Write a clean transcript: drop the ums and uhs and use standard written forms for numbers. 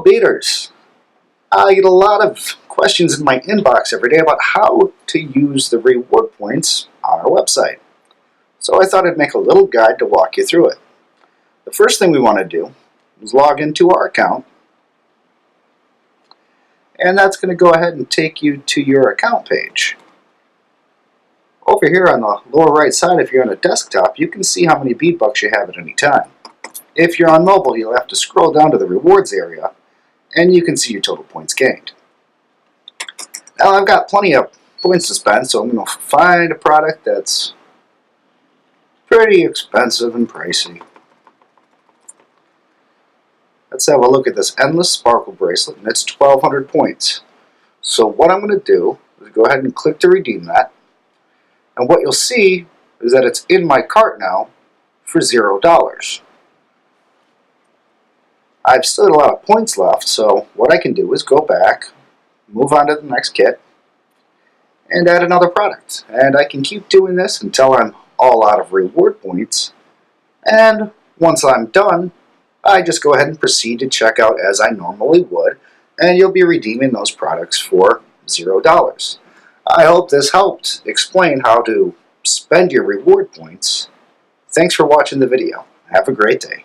beaters. I get a lot of questions in my inbox every day about how to use the reward points on our website. So I thought I'd make a little guide to walk you through it. The first thing we want to do is log into our account, and that's going to go ahead and take you to your account page. Over here on the lower right side, if you're on a desktop, you can see how many bead bucks you have at any time. If you're on mobile, you'll have to scroll down to the rewards area, and you can see your total points gained. Now I've got plenty of points to spend, so I'm going to find a product that's pretty expensive and pricey. Let's have a look at this Endless Sparkle Bracelet, and it's 1,200 points. So what I'm going to do is go ahead and click to redeem that, and what you'll see is that it's in my cart now for $0. I've still got a lot of points left, so what I can do is go back, move on to the next kit, and add another product. And I can keep doing this until I'm all out of reward points. And once I'm done, I just go ahead and proceed to check out as I normally would, and you'll be redeeming those products for $0. I hope this helped explain how to spend your reward points. Thanks for watching the video. Have a great day.